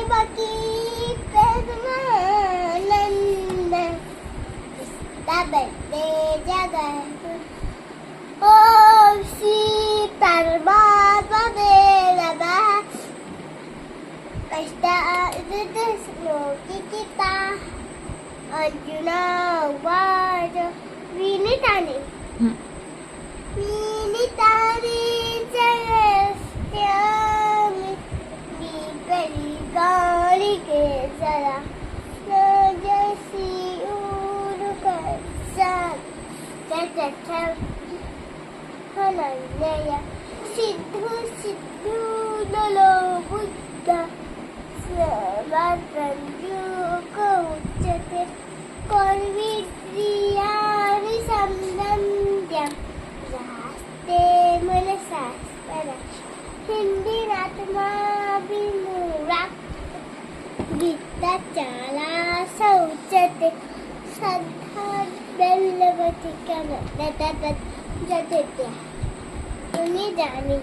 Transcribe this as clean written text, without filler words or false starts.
देवकी परमानंद बदले जगत ओ श्री परमात्मा दे नमः कष्टार्जित श्लोकी गीता अर्जुना वाच विनीताने जयस्यामि विपरीतानि केसरा नजसि उरुकस्यात् सिद्धु नलो बुद्ध स्मृतञ्जुक उच्यते कर्विद्रियाणि संदन्त्यं यास्ते मनसास्परा हिन्दिरात्माभिमुरा गीताचाला शौचते श्रद्धा बेल्लवती कमलतत् जगत्या तुम्ही जाणी